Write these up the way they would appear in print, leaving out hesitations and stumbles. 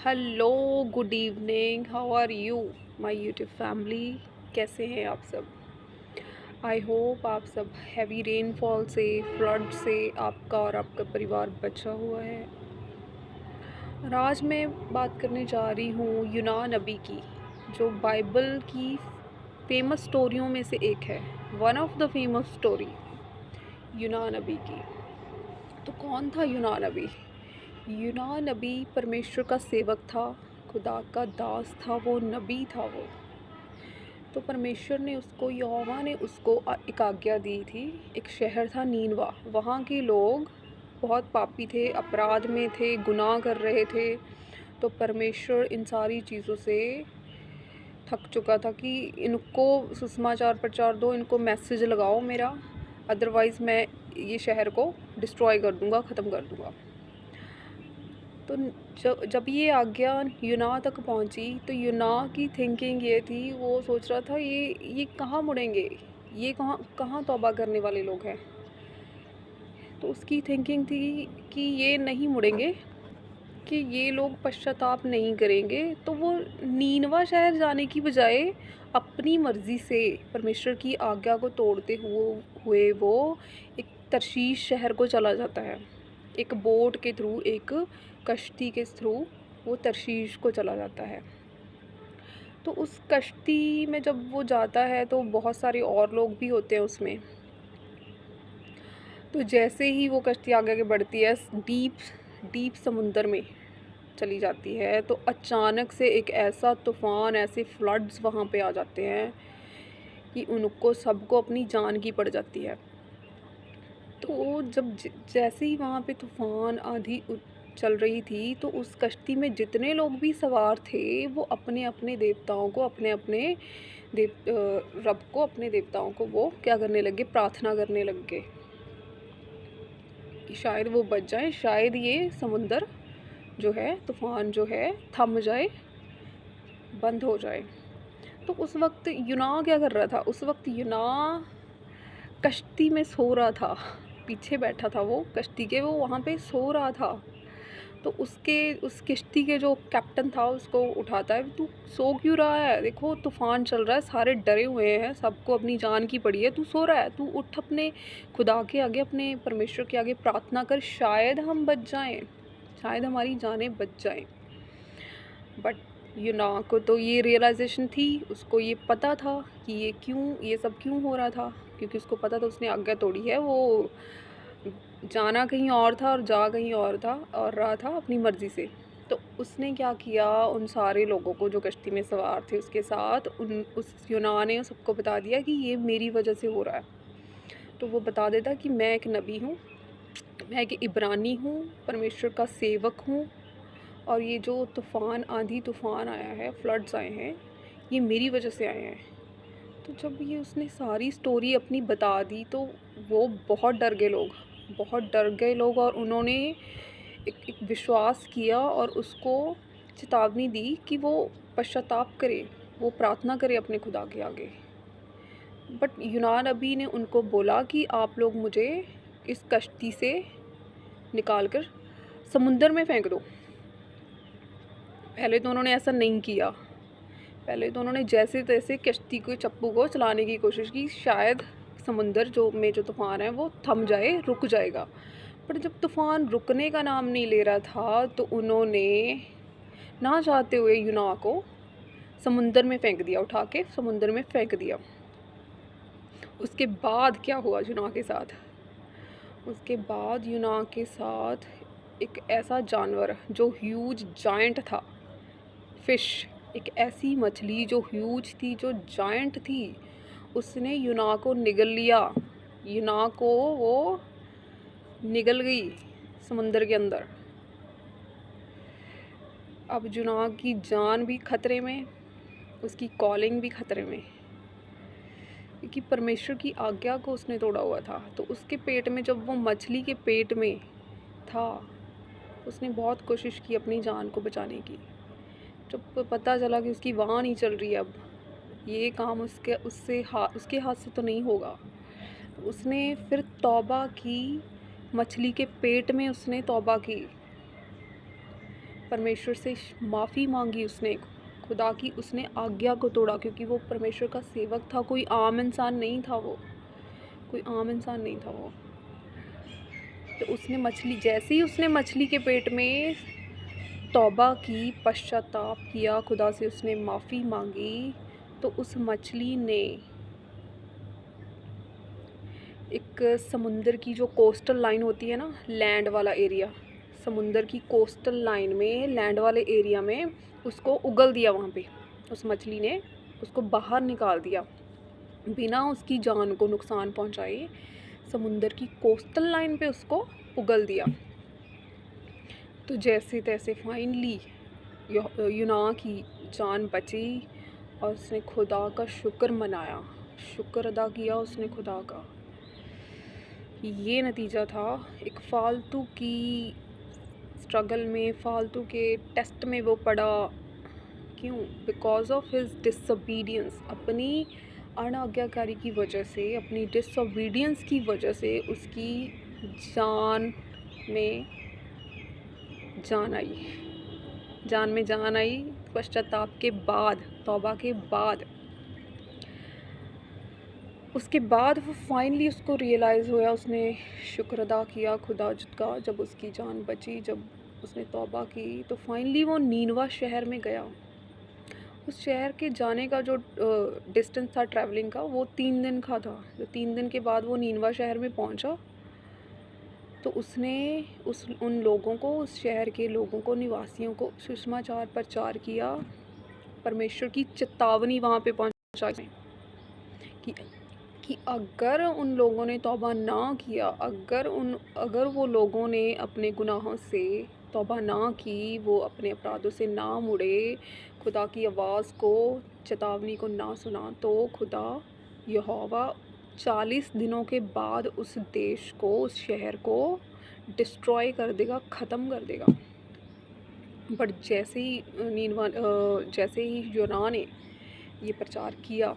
Hello, good evening, how are you my YouTube family. कैसे हैं आप सब? आई होप आप सब हैवी रेनफॉल से, फ्लड से आपका और आपका परिवार बचा हुआ है। और आज मैं बात करने जा रही हूँ यूनान नबी की, जो बाइबल की फेमस स्टोरियों में से एक है। One of the famous story यूनान नबी की। तो कौन था यूनान नबी? यूनान नबी परमेश्वर का सेवक था, खुदा का दास था, वो नबी था वो। तो परमेश्वर ने उसको, यहोवा ने उसको एक आज्ञा दी थी। एक शहर था नीनवा, वहाँ के लोग बहुत पापी थे, अपराध में थे, गुनाह कर रहे थे। तो परमेश्वर इन सारी चीज़ों से थक चुका था कि इनको सुसमाचार प्रचार दो, इनको मैसेज लगाओ मेरा, अदरवाइज़ मैं ये शहर को डिस्ट्रॉय कर दूँगा, ख़त्म कर दूँगा। तो जब ये आज्ञा यूनाह तक पहुंची तो यूनाह की थिंकिंग ये थी, वो सोच रहा था ये कहाँ मुड़ेंगे, ये कहाँ कहाँ तौबा करने वाले लोग हैं। तो उसकी थिंकिंग थी कि ये नहीं मुड़ेंगे, कि ये लोग पश्चाताप नहीं करेंगे। तो वो नीनवा शहर जाने की बजाय अपनी मर्ज़ी से परमेश्वर की आज्ञा को तोड़ते हुए वो एक तरशीश शहर को चला जाता है। एक बोट के थ्रू, एक कश्ती के थ्रू वो तरशीश को चला जाता है। तो उस कश्ती में जब वो जाता है तो बहुत सारे और लोग भी होते हैं उसमें। तो जैसे ही वो कश्ती आगे बढ़ती है, डीप डीप समुंदर में चली जाती है, तो अचानक से एक ऐसा तूफ़ान, ऐसे फ्लड्स वहाँ पे आ जाते हैं कि उनको सबको अपनी जान की पड़ जाती है। तो जब जैसे ही वहाँ पे तूफ़ान, आँधी चल रही थी, तो उस कश्ती में जितने लोग भी सवार थे, वो अपने-अपने देवताओं को, अपने-अपने रब को, अपने देवताओं को वो क्या करने लगे, प्रार्थना करने लग गए कि शायद वो बच जाएँ, शायद ये समुंदर जो है, तूफ़ान जो है, थम जाए, बंद हो जाए। तो उस वक़्त यूनाह क्या कर रहा था? उस वक़्त यूनाह कश्ती में सो रहा था। पीछे बैठा था वो कश्ती के, वो वहाँ पे सो रहा था। तो उस किश्ती के जो कैप्टन था उसको उठाता है, "तू सो क्यों रहा है? देखो तूफ़ान चल रहा है, सारे डरे हुए हैं, सबको अपनी जान की पड़ी है, तू सो रहा है? तू उठ, अपने खुदा के आगे, अपने परमेश्वर के आगे प्रार्थना कर, शायद हम बच जाएँ, शायद हमारी जानें बच जाएँ।" बट यूनाह को तो ये रियलाइज़ेशन थी, उसको ये पता था कि ये सब क्यों हो रहा था, क्योंकि उसको पता था उसने आज्ञा तोड़ी है। वो जाना कहीं और था और जा कहीं और था और रहा था अपनी मर्ज़ी से। तो उसने क्या किया, उन सारे लोगों को जो कश्ती में सवार थे उसके साथ, उस यूनाह ने सबको बता दिया कि ये मेरी वजह से हो रहा है। तो वो बता देता कि मैं एक नबी हूँ, मैं एक इब्रानी हूँ, परमेश्वर का सेवक हूँ, और ये जो तूफ़ान, आंधी तूफ़ान आया है, फ्लड्स आए हैं, ये मेरी वजह से आए हैं। तो जब ये उसने सारी स्टोरी अपनी बता दी, तो वो बहुत डर गए लोग, बहुत डर गए लोग, और उन्होंने एक विश्वास किया और उसको चेतावनी दी कि वो पश्चाताप करे, वो प्रार्थना करे अपने खुदा के आगे। बट यूनान नबी ने उनको बोला कि आप लोग मुझे इस कश्ती से निकाल कर समुंदर में फेंक दो। पहले तो उन्होंने ऐसा नहीं किया। पहले तो उन्होंने जैसे तैसे कश्ती को, चप्पू को चलाने की कोशिश की, शायद समुंदर जो तूफ़ान है वो थम जाए, रुक जाएगा। पर जब तूफ़ान रुकने का नाम नहीं ले रहा था, तो उन्होंने ना चाहते हुए यूनाह को समुंदर में फेंक दिया, उठा के समुंदर में फेंक दिया। उसके बाद क्या हुआ यूनाह के साथ? उसके बाद यूनाह के साथ एक ऐसा जानवर जो ह्यूज जायंट था, फ़िश, एक ऐसी मछली जो ह्यूज थी, जो जायंट थी, उसने यूनाह को निगल लिया। यूनाह को वो निगल गई समुंदर के अंदर। अब यूनाह की जान भी खतरे में, उसकी कॉलिंग भी खतरे में, क्योंकि परमेश्वर की आज्ञा को उसने तोड़ा हुआ था। तो उसके पेट में, जब वो मछली के पेट में था, उसने बहुत कोशिश की अपनी जान को बचाने की। जब पता चला कि उसकी वहाँ नहीं चल रही, अब ये काम उसके हाथ से तो नहीं होगा, तो उसने फिर तौबा की, मछली के पेट में उसने तौबा की। परमेश्वर से माफ़ी मांगी उसने, खुदा की उसने आज्ञा को तोड़ा, क्योंकि वो परमेश्वर का सेवक था, कोई आम इंसान नहीं था वो, कोई आम इंसान नहीं था वो। तो उसने मछली, जैसे ही उसने मछली के पेट में तौबा की, पश्चाताप किया, खुदा से उसने माफ़ी मांगी, तो उस मछली ने एक समुंदर की जो कोस्टल लाइन होती है ना, लैंड वाला एरिया, समुंदर की कोस्टल लाइन में, लैंड वाले एरिया में उसको उगल दिया। वहाँ पे उस मछली ने उसको बाहर निकाल दिया बिना उसकी जान को नुकसान पहुँचाए। समुंदर की कोस्टल लाइन पे उसको उगल दिया। तो जैसे तैसे फाइनली यूना की जान बची और उसने खुदा का शुक्र मनाया, शुक्र अदा किया उसने खुदा का। ये नतीजा था एक फालतू की स्ट्रगल में, फालतू के टेस्ट में वो पड़ा। क्यों? बिकॉज ऑफ हिज डिसोबीडियंस, अपनी अनाज्ञाकारी की वजह से, अपनी डिसोबीडियंस की वजह से उसकी जान में जान आई, जान में जान आई पश्चाताप के बाद, तौबा के बाद। उसके बाद वो फाइनली उसको रियलाइज़ हुआ, उसने शुक्र अदा किया खुदा का, जब उसकी जान बची, जब उसने तौबा की, तो फाइनली वो नीनवा शहर में गया। उस शहर के जाने का जो डिस्टेंस था ट्रैवलिंग का, वो 3 दिन का था। जो 3 दिन के बाद वो नीनवा शहर में पहुंचा, तो उसने उन लोगों को, उस शहर के लोगों को, निवासियों को सुसमाचार प्रचार किया, परमेश्वर की चेतावनी वहाँ पे पहुँचा कि अगर उन लोगों ने तौबा ना किया, अगर वो लोगों ने अपने गुनाहों से तौबा ना की, वो अपने अपराधों से ना मुड़े, खुदा की आवाज़ को, चेतावनी को ना सुना, तो खुदा यहोवा 40 दिनों के बाद उस देश को, उस शहर को डिस्ट्रॉय कर देगा, ख़त्म कर देगा। बट जैसे ही यूना ने ये प्रचार किया,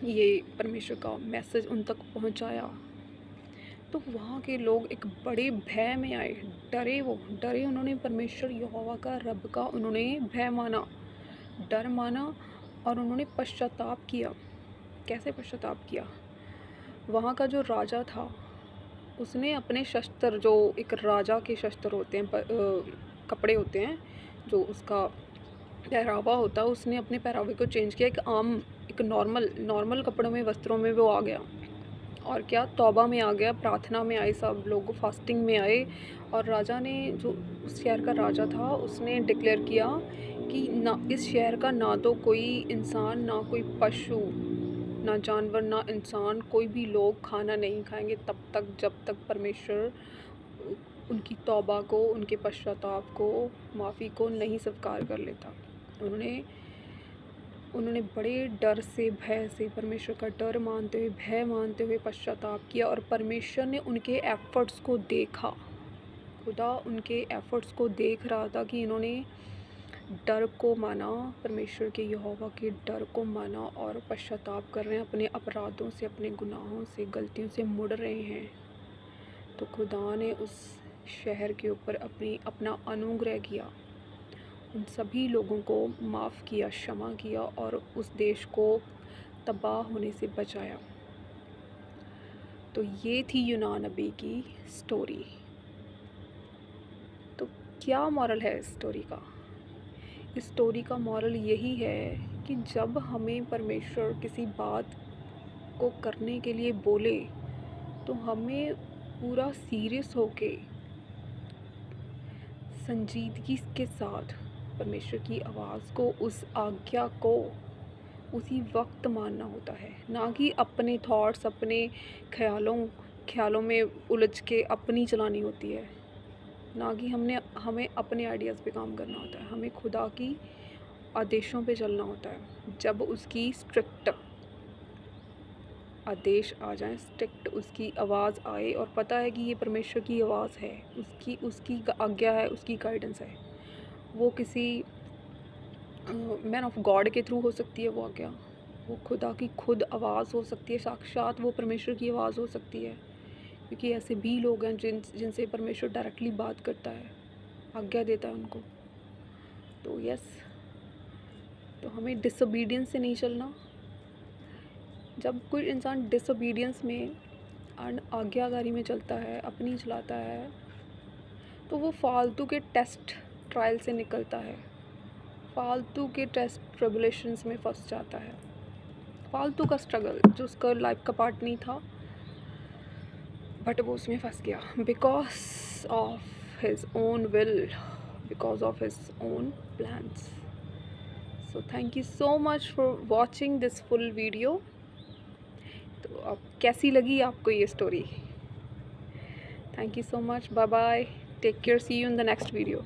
ये परमेश्वर का मैसेज उन तक पहुंचाया, तो वहाँ के लोग एक बड़े भय में आए, डरे। उन्होंने परमेश्वर यहोवा का, रब का उन्होंने भय माना, डर माना, और उन्होंने पश्चाताप किया। कैसे पश्चाताप किया? वहाँ का जो राजा था, उसने अपने शस्त्र, जो एक राजा के शस्त्र होते हैं, कपड़े होते हैं, जो उसका पहरावा होता है, उसने अपने पहरावे को चेंज किया। एक नॉर्मल कपड़ों में, वस्त्रों में वो आ गया, और क्या, तौबा में आ गया, प्रार्थना में आए, सब लोग फास्टिंग में आए। और राजा ने, जो उस शहर का राजा था, उसने डिक्लेयर किया कि ना इस शहर का ना तो कोई इंसान, ना कोई पशु, ना जानवर, ना इंसान, कोई भी लोग खाना नहीं खाएंगे तब तक, जब तक परमेश्वर उनकी तौबा को, उनके पश्चाताप को, माफ़ी को नहीं स्वीकार कर लेता। उन्होंने बड़े डर से, भय से, परमेश्वर का डर मानते हुए, भय मानते हुए पश्चाताप किया, और परमेश्वर ने उनके एफ़र्ट्स को देखा। खुदा उनके एफ़र्ट्स को देख रहा था कि इन्होंने डर को माना, परमेश्वर के यहोवा के डर को माना, और पश्चाताप कर रहे हैं, अपने अपराधों से, अपने गुनाहों से, गलतियों से मुड़ रहे हैं। तो खुदा ने उस शहर के ऊपर अपना अनुग्रह किया, उन सभी लोगों को माफ़ किया, क्षमा किया, और उस देश को तबाह होने से बचाया। तो ये थी यूना नबी की स्टोरी। तो क्या मॉरल है इस स्टोरी का? इस स्टोरी का मॉरल यही है कि जब हमें परमेश्वर किसी बात को करने के लिए बोले, तो हमें पूरा सीरियस होके, संजीदगी के साथ परमेश्वर की आवाज़ को, उस आज्ञा को उसी वक्त मानना होता है, ना कि अपने थॉट्स, अपने ख्यालों में उलझ के अपनी चलानी होती है, ना कि हमें अपने आइडियाज़ पे काम करना होता है। हमें खुदा की आदेशों पे चलना होता है। जब उसकी स्ट्रिक्ट आदेश आ जाएं, स्ट्रिक्ट उसकी आवाज़ आए, और पता है कि ये परमेश्वर की आवाज़ है, उसकी आज्ञा है, उसकी गाइडेंस है, वो किसी मैन ऑफ गॉड के थ्रू हो सकती है वो आज्ञा, वो खुदा की खुद आवाज़ हो सकती है, साक्षात वो परमेश्वर की आवाज़ हो सकती है, क्योंकि ऐसे भी लोग हैं जिनसे परमेश्वर डायरेक्टली बात करता है। आज्ञा देता है उनको। तो यस, तो हमें डिसोबीडियंस से नहीं चलना। जब कोई इंसान डिसोबीडियंस में आज्ञाकारी में चलता है, अपनी चलाता है, तो वो फालतू के टेस्ट ट्रायल से निकलता है, फालतू के टेस्ट ट्रिबुलेशंस में फंस जाता है, फालतू का स्ट्रगल जो उसका लाइफ का पार्ट नहीं था, बट वो उसमें फंस गया because of his own will, because of his own plans. So thank you so much for watching this full video. तो अब कैसी लगी आपको ये story? Thank you so much, bye bye, take care, see you in the next video.